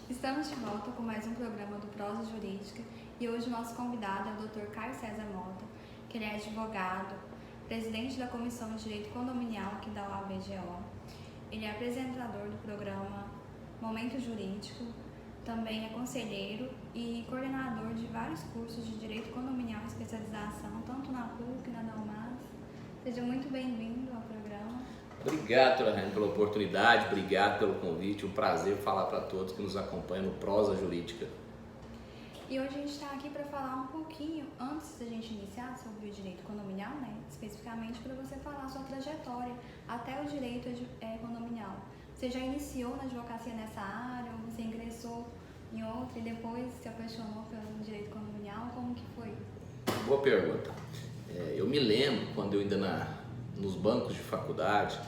Estamos de volta com mais um programa do Prosa Jurídica e hoje o nosso convidado é o Dr. Caio César Mota, que ele é advogado, presidente da Comissão de Direito Condominial aqui da UAB-GO. Ele é apresentador do programa Momento Jurídico, também é conselheiro e coordenador de vários cursos de Direito Condominial e Especialização, tanto na PUC, na Dalmas. Seja muito bem-vindo ao programa. Obrigado, Torahane, pela oportunidade, obrigado pelo convite, um prazer falar para todos que nos acompanham no Prosa Jurídica. E hoje a gente está aqui para falar um pouquinho, antes da gente iniciar sobre o direito condominial, né, especificamente para você falar a sua trajetória até o direito condominial. Você já iniciou na advocacia nessa área, ou você ingressou em outra e depois se apaixonou pelo direito condominial? Como que foi? Boa pergunta. Eu me lembro quando eu ainda nos bancos de faculdade,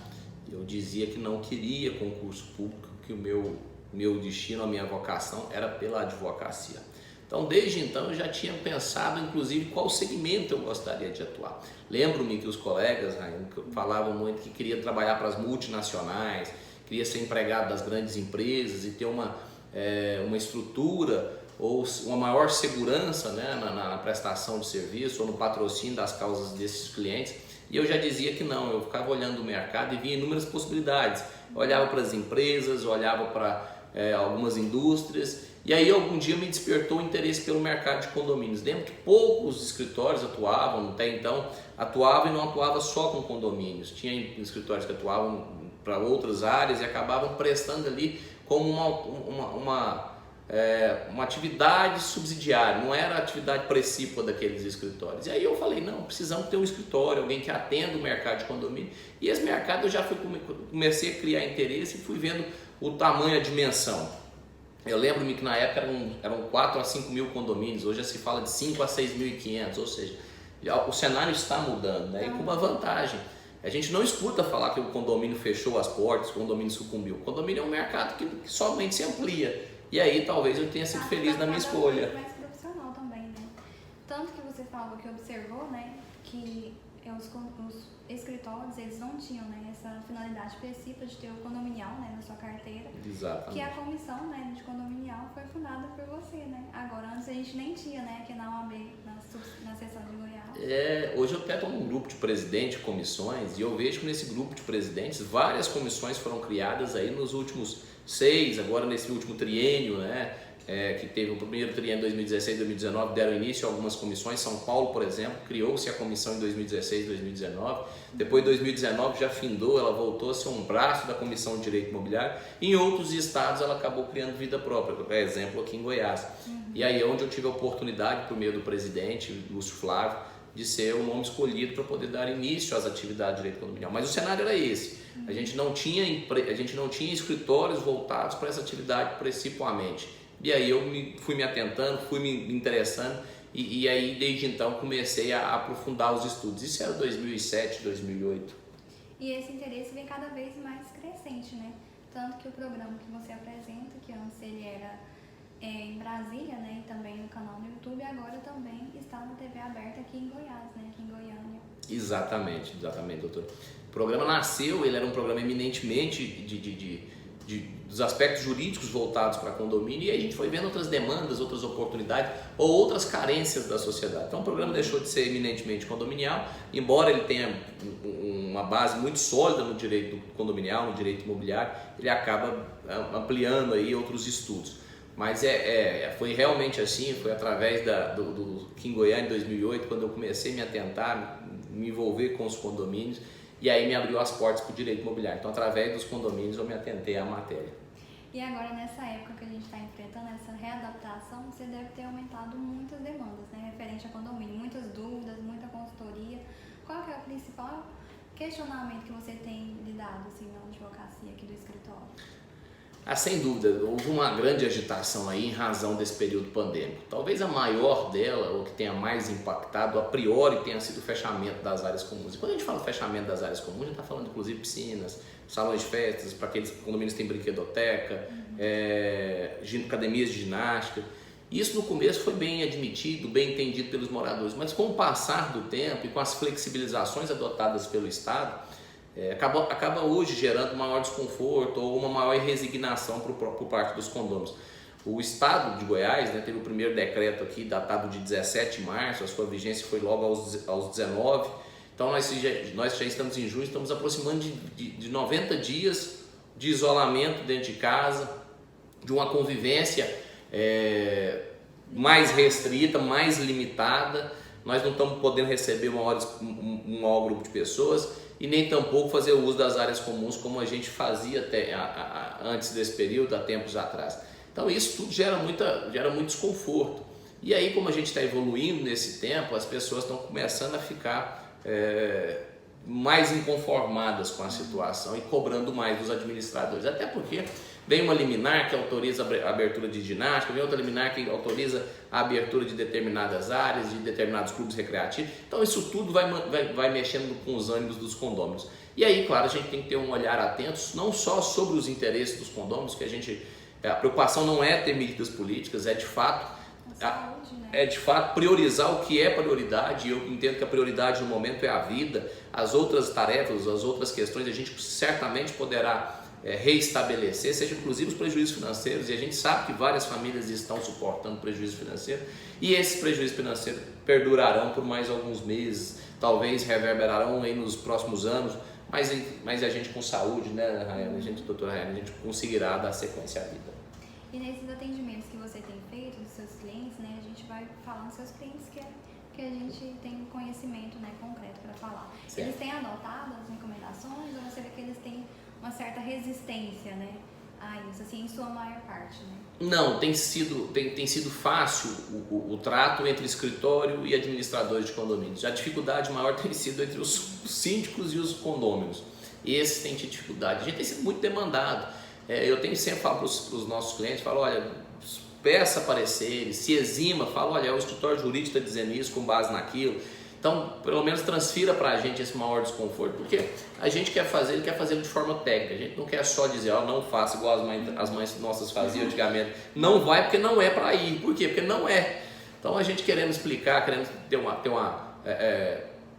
eu dizia que não queria concurso público, que o meu destino, a minha vocação era pela advocacia. Então, desde então, eu já tinha pensado, inclusive, qual segmento eu gostaria de atuar. Lembro-me que os colegas falavam muito que queria trabalhar para as multinacionais, queria ser empregado das grandes empresas e ter uma estrutura ou uma maior segurança, né, na prestação de serviço ou no patrocínio das causas desses clientes. E eu já dizia que não, eu ficava olhando o mercado e via inúmeras possibilidades. Eu olhava para as empresas, olhava para algumas indústrias, e aí algum dia me despertou o interesse pelo mercado de condomínios. Lembro que poucos escritórios atuavam, até então, atuavam e não atuavam só com condomínios. Tinha escritórios que atuavam para outras áreas e acabavam prestando ali como uma atividade subsidiária, não era a atividade precípua daqueles escritórios. E aí eu falei, não, precisamos ter um escritório, alguém que atenda o mercado de condomínio. E esse mercado eu já comecei a criar interesse e fui vendo o tamanho, a dimensão. Eu lembro-me que na época eram 4 a 5 mil condomínios, hoje já se fala de 5 a 6.500, ou seja, o cenário está mudando, né? E com uma vantagem. A gente não escuta falar que o condomínio fechou as portas, o condomínio sucumbiu. O condomínio é um mercado que somente se amplia. E aí talvez eu tenha sido feliz na minha escolha. Mais profissional também, né? Tanto que você falou que observou, né, que os escritórios, eles não tinham, né, essa finalidade específica de ter o condominial, né, na sua carteira. Exatamente. Que a comissão, né, de condominial foi fundada por você, né? Agora, antes a gente nem tinha, né, aqui na UAB, na seção de Goiás. Hoje eu até estou num grupo de presidente de comissões e eu vejo que nesse grupo de presidentes várias comissões foram criadas aí nos últimos 6, agora nesse último triênio, né? Que teve o primeiro triênio em 2016 e 2019, deram início a algumas comissões. São Paulo, por exemplo, criou-se a comissão em 2016 e 2019. Depois de 2019 já findou, ela voltou a ser um braço da Comissão de Direito Imobiliário. Em outros estados ela acabou criando vida própria, por exemplo aqui em Goiás. E aí é onde eu tive a oportunidade, por meio do presidente, Lúcio Flávio, de ser o nome escolhido para poder dar início às atividades de direito condominial. Mas o cenário era esse. A gente não tinha escritórios voltados para essa atividade principalmente. E aí eu fui me atentando, fui me interessando e aí desde então comecei a aprofundar os estudos. Isso era 2007, 2008. E esse interesse vem cada vez mais crescente, né? Tanto que o programa que você apresenta, que antes ele era em Brasília, né, e também no canal no YouTube, agora também está na TV aberta aqui em Goiás, né, aqui em Goiânia. Exatamente, doutor. O programa nasceu, ele era um programa eminentemente dos aspectos jurídicos voltados para condomínio, e aí a gente foi vendo outras demandas, outras oportunidades ou outras carências da sociedade. Então o programa deixou de ser eminentemente condominial, embora ele tenha uma base muito sólida no direito condominial, no direito imobiliário, ele acaba ampliando aí outros estudos. Mas foi realmente assim, foi através do Kim Goiânia em 2008, quando eu comecei a me atentar, me envolver com os condomínios, e aí me abriu as portas para o direito imobiliário. Então, através dos condomínios, eu me atentei à matéria. E agora, nessa época que a gente está enfrentando essa readaptação, você deve ter aumentado muitas demandas, né, referente a condomínio, muitas dúvidas, muita consultoria. Qual que é o principal questionamento que você tem lidado assim, na advocacia aqui do escritório? Sem dúvida, houve uma grande agitação aí em razão desse período pandêmico. Talvez a maior dela, ou que tenha mais impactado, a priori, tenha sido o fechamento das áreas comuns. E quando a gente fala fechamento das áreas comuns, a gente está falando inclusive piscinas, salões de festas, para aqueles condomínios que têm brinquedoteca, academias de ginástica. Isso no começo foi bem admitido, bem entendido pelos moradores, mas com o passar do tempo e com as flexibilizações adotadas pelo Estado, acaba hoje gerando maior desconforto ou uma maior resignação por parte dos condôminos. O Estado de Goiás, né, teve o primeiro decreto aqui, datado de 17 de março, a sua vigência foi logo aos 19. Então nós já estamos em junho, estamos aproximando de 90 dias de isolamento dentro de casa, de uma convivência mais restrita, mais limitada. Nós não estamos podendo receber um maior grupo de pessoas e nem tampouco fazer o uso das áreas comuns como a gente fazia até antes desse período, há tempos atrás. Então isso tudo gera muito desconforto. E aí, como a gente está evoluindo nesse tempo, as pessoas estão começando a ficar mais inconformadas com a situação e cobrando mais dos administradores. Até porque vem uma liminar que autoriza a abertura de ginástica, vem outra liminar que autoriza a abertura de determinadas áreas, de determinados clubes recreativos. Então isso tudo vai mexendo com os ânimos dos condôminos. E aí, claro, a gente tem que ter um olhar atento, não só sobre os interesses dos condôminos, que a preocupação não é ter medidas políticas, é de fato priorizar o que é prioridade. Eu entendo que a prioridade no momento é a vida. As outras tarefas, as outras questões a gente certamente poderá reestabelecer, seja inclusive os prejuízos financeiros, e a gente sabe que várias famílias estão suportando prejuízo financeiro, e esses prejuízos financeiros perdurarão por mais alguns meses, talvez reverberarão aí nos próximos anos, mas a gente com saúde, né, Rayane, doutora Rayane, a gente conseguirá dar sequência à vida. E nesses atendimentos que você tem feito dos seus clientes, né, a gente vai falando dos seus clientes que a gente tem conhecimento, né, concreto para falar. Certo. Eles têm adotado as recomendações ou você vê que eles têm uma certa resistência, né, a isso, assim, em sua maior parte, né? Não, tem sido fácil o trato entre escritório e administradores de condomínios. A dificuldade maior tem sido entre os síndicos e os condôminos. Esses têm tido dificuldade. A gente tem sido muito demandado. Eu tenho sempre falado para os nossos clientes, falo, olha, peça pareceres, se exima, fala, olha, o escritório jurídico está dizendo isso com base naquilo. Então, pelo menos transfira para a gente esse maior desconforto, porque a gente quer fazer de forma técnica, a gente não quer só dizer, não faça igual as mães nossas faziam antigamente, não vai porque não é para ir. Por quê? Porque não é. Então a gente querendo explicar, querendo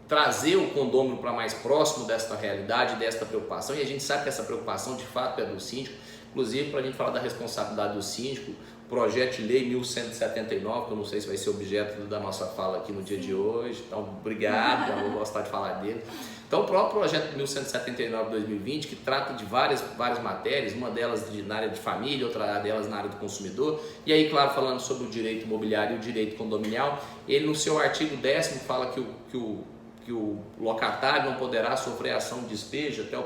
trazer o condômino para mais próximo desta realidade, desta preocupação, e a gente sabe que essa preocupação de fato é do síndico. Inclusive, para a gente falar da responsabilidade do síndico, o projeto de lei 1179, que eu não sei se vai ser objeto da nossa fala aqui no dia de hoje, então obrigado, eu vou gostar de falar dele. Então, o próprio projeto 1179 de 2020, que trata de várias matérias, uma delas na área de família, outra delas na área do consumidor, e aí, claro, falando sobre o direito imobiliário e o direito condominial, ele no seu artigo 10º fala que o locatário não poderá sofrer ação de despejo pelo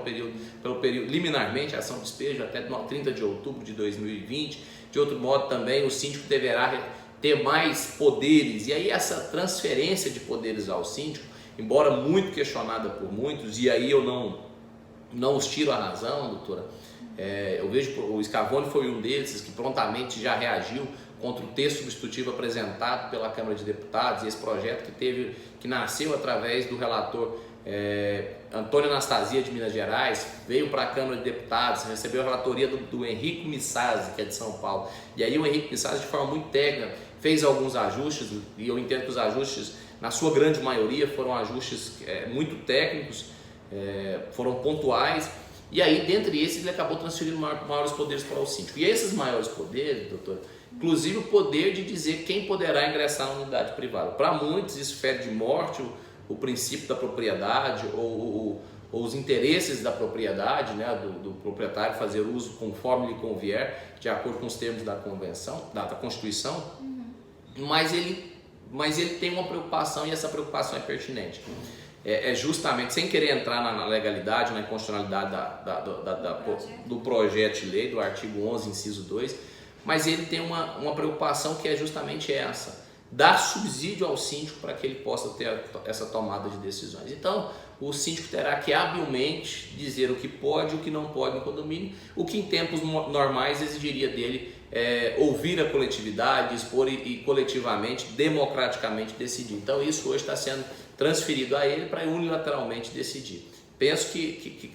período liminarmente, ação de despejo até 30 de outubro de 2020. De outro modo, também o síndico deverá ter mais poderes, e aí essa transferência de poderes ao síndico, embora muito questionada por muitos, e aí eu não os tiro a razão, doutora, eu vejo que o Scavone foi um desses que prontamente já reagiu contra o texto substitutivo apresentado pela Câmara de Deputados, e esse projeto que nasceu através do relator Antônio Anastasia de Minas Gerais, veio para a Câmara de Deputados, recebeu a relatoria do Henrico Missazzi, que é de São Paulo, e aí o Henrico Missazzi, de forma muito técnica, fez alguns ajustes, e eu entendo que os ajustes, na sua grande maioria, foram ajustes muito técnicos, foram pontuais, e aí dentre esses ele acabou transferindo maiores poderes para o síndico. E esses maiores poderes, doutor, inclusive o poder de dizer quem poderá ingressar na unidade privada. Para muitos isso fere de morte o princípio da propriedade ou os interesses da propriedade, né, do proprietário fazer uso conforme lhe convier, de acordo com os termos da convenção, da Constituição, mas ele tem uma preocupação, e essa preocupação é pertinente. Justamente, sem querer entrar na legalidade, na inconstitucionalidade do projeto de lei, do artigo 11, inciso 2, mas ele tem uma preocupação que é justamente essa: dar subsídio ao síndico para que ele possa ter essa tomada de decisões. Então, o síndico terá que habilmente dizer o que pode e o que não pode no condomínio, o que em tempos normais exigiria dele ouvir a coletividade, expor e coletivamente, democraticamente decidir. Então, isso hoje está sendo transferido a ele para unilateralmente decidir. Penso que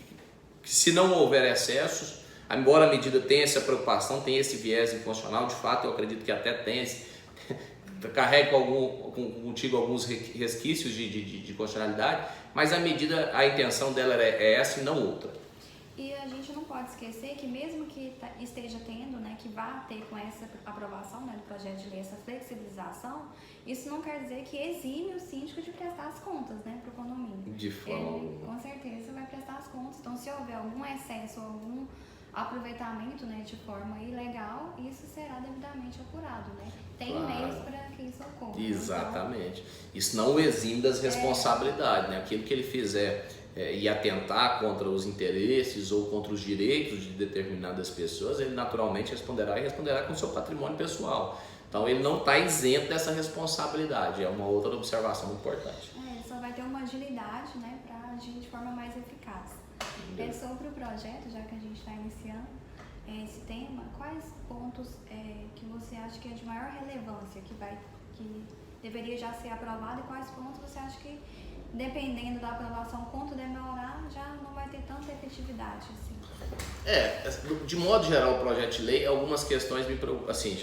se não houver excessos, embora a medida tenha essa preocupação, tenha esse viés inconstitucional, de fato eu acredito que até tem carrega contigo alguns resquícios de constitucionalidade, mas a intenção dela é essa e não outra. E a gente não pode esquecer que mesmo que esteja tendo, né, que vá ter com essa aprovação, né, do projeto de lei, essa flexibilização, isso não quer dizer que exime o síndico de prestar as contas, né, para o condomínio. De forma Ele, com certeza, vai prestar as contas. Então, se houver algum excesso, algum aproveitamento, né, de forma ilegal, isso será devidamente apurado, né? Tem Claro. meios para que isso ocorra. Exatamente. Isso não o exime das responsabilidades, né? Aquilo que ele fizer e atentar contra os interesses ou contra os direitos de determinadas pessoas, ele naturalmente responderá e responderá com o seu patrimônio pessoal. Então ele não está isento dessa responsabilidade, é uma outra observação importante. Ele só vai ter uma agilidade, né, para agir de forma mais eficaz. Sobre o projeto, já que a gente está iniciando esse tema, quais pontos que você acha que é de maior relevância, que deveria já ser aprovado, e quais pontos você acha que, dependendo da aprovação, quanto demorar, já não vai ter tanta efetividade assim? De modo geral, o projeto de lei, algumas questões me preocupam, assim,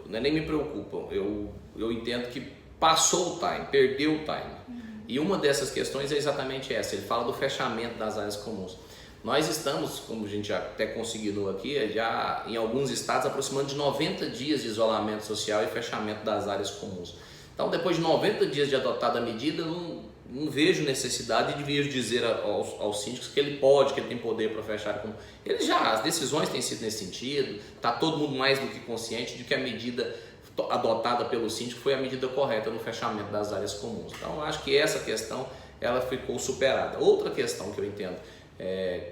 nem me preocupam. Eu entendo que passou o time, perdeu o time. E uma dessas questões é exatamente essa, ele fala do fechamento das áreas comuns. Nós estamos, como a gente já até conseguiu aqui, já em alguns estados aproximando de 90 dias de isolamento social e fechamento das áreas comuns. Então, depois de 90 dias de adotada a medida, não vejo necessidade de vir dizer aos síndicos que ele pode, que ele tem poder para fechar a área comum. As decisões têm sido nesse sentido, está todo mundo mais do que consciente de que a medida adotada pelo síndico foi a medida correta no fechamento das áreas comuns. Então, eu acho que essa questão ela ficou superada. Outra questão que eu entendo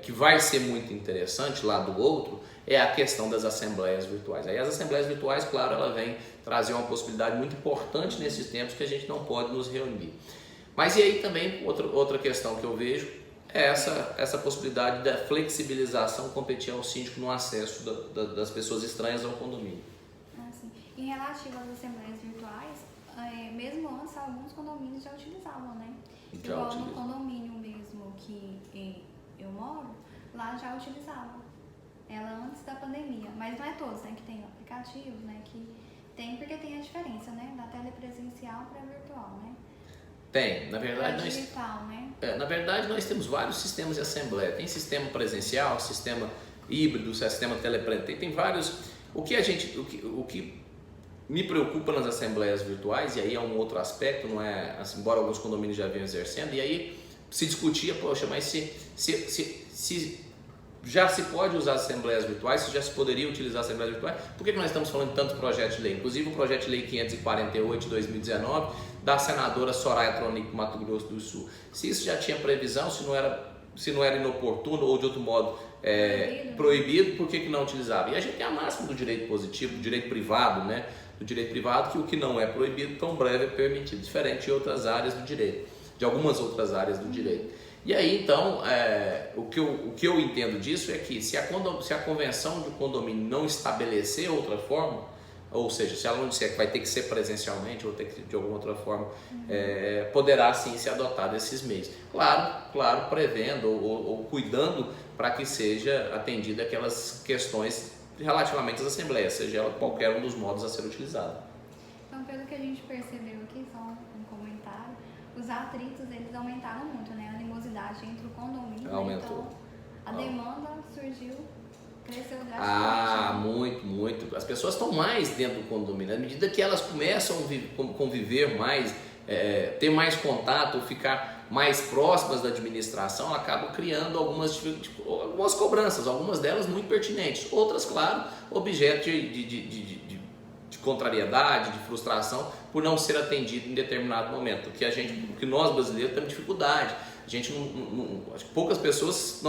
que vai ser muito interessante lá do outro é a questão das assembleias virtuais. Aí as assembleias virtuais, claro, ela vem trazer uma possibilidade muito importante nesses tempos que a gente não pode nos reunir. Mas e aí também outra questão que eu vejo é essa possibilidade da flexibilização competir ao síndico no acesso das pessoas estranhas ao condomínio. Em relativo às assembleias virtuais, mesmo antes, alguns condomínios já utilizavam, né? Igual no condomínio mesmo que eu moro, lá já utilizavam. Ela antes da pandemia, mas não é todos, né, que tem aplicativos, né, que tem, porque tem a diferença, né, da telepresencial para virtual, né? Tem, na verdade digital, né? Na verdade nós temos vários sistemas de assembleia. Tem sistema presencial, sistema híbrido, sistema telepresencial, tem vários. O que me preocupa nas assembleias virtuais, e aí é um outro aspecto, não é, assim, embora alguns condomínios já venham exercendo, e aí se discutia, poxa, mas se já se pode usar assembleias virtuais, se já se poderia utilizar assembleias virtuais, por que nós estamos falando de tanto projeto de lei? Inclusive o projeto de lei 548 de 2019, da senadora Soraya Tronic do Mato Grosso do Sul. Se isso já tinha previsão, se não era inoportuno ou de outro modo proibido, por que não utilizava? E a gente tem a máxima do direito positivo, do direito privado, né? Do direito privado, que o que não é proibido, tão breve é permitido, diferente de outras áreas do direito, de algumas outras áreas do direito. E aí, então, o que eu entendo disso é que se a convenção de condomínio não estabelecer outra forma, ou seja, se ela não disser que vai ter que ser presencialmente ou ter que de alguma outra forma, poderá sim ser adotado esses meios. Claro, prevendo ou cuidando para que seja atendida aquelas questões relativamente às assembleias, seja ela qualquer um dos modos a ser utilizado. Então, pelo que a gente percebeu aqui, só um comentário, os atritos eles aumentaram muito, né? A animosidade entre o condomínio. Aumentou. Então, a demanda cresceu drasticamente. Muito. As pessoas estão mais dentro do condomínio. À medida que elas começam a conviver mais, ter mais contato, ficar mais próximas da administração, acabam criando algumas cobranças, algumas delas muito pertinentes, outras, claro, objeto de contrariedade, de frustração por não ser atendido em determinado momento, que nós brasileiros temos dificuldade. A gente acho que poucas pessoas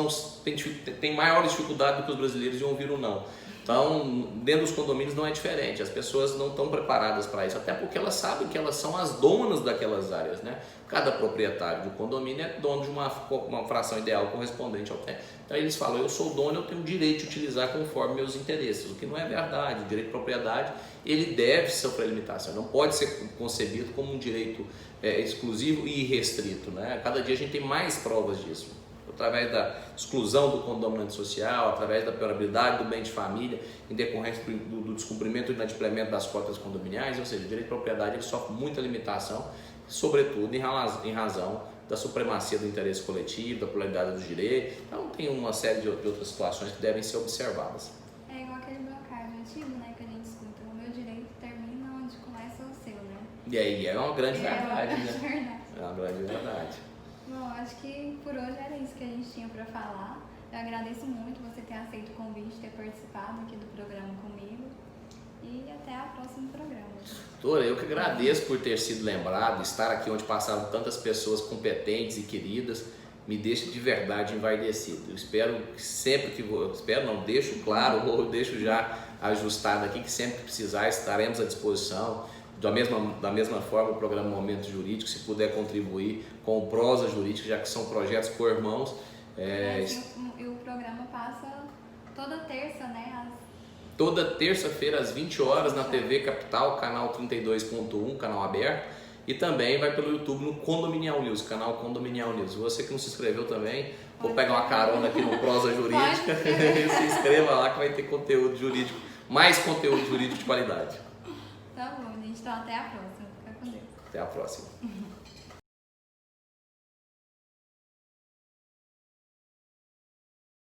têm maiores dificuldades do que os brasileiros de ouvir o não. Então, dentro dos condomínios não é diferente, as pessoas não estão preparadas para isso, até porque elas sabem que elas são as donas daquelas áreas, né? Cada proprietário do condomínio é dono de uma fração ideal correspondente ao tempo. Então eles falam, eu sou dono, eu tenho o direito de utilizar conforme meus interesses, o que não é verdade. O direito de propriedade, ele deve sofrer limitação, não pode ser concebido como um direito exclusivo e irrestrito, né? Cada dia a gente tem mais provas disso. Através da exclusão do condomínio social, através da piorabilidade do bem de família, em decorrência do descumprimento e inadimplemento das cotas condominiais, ou seja, o direito de propriedade ele sofre muita limitação, sobretudo em razão da supremacia do interesse coletivo, da pluralidade do direito. Então tem uma série de outras situações que devem ser observadas. É igual aquele blocário antigo, né, que a gente escuta. O meu direito termina onde começa o seu, né? E aí é uma grande verdade, né? Verdade. É uma grande verdade. Bom, acho que por hoje era isso que a gente tinha para falar. Eu agradeço muito você ter aceito o convite, ter participado aqui do programa comigo. E até o próximo programa. Doutora, eu que agradeço por ter sido lembrado, estar aqui onde passaram tantas pessoas competentes e queridas, me deixa de verdade envaidecido. Eu espero que sempre que vou, espero não, deixo claro ou deixo já ajustado aqui que sempre que precisar estaremos à disposição. Da mesma forma, o programa Momento Jurídico, se puder contribuir com o Prosa Jurídica, já que são projetos co-irmãos. E o programa passa toda terça, né? Toda terça-feira às 20 horas na TV Capital, canal 32.1, canal aberto. E também vai pelo YouTube no Condominial News, canal Condominial News. Você que não se inscreveu também, vou pegar uma carona aqui no Prosa Jurídica. Se inscreva lá que vai ter conteúdo jurídico, mais conteúdo jurídico de qualidade. Tá bom, gente. Então até a próxima. Fica com Deus. Até a próxima.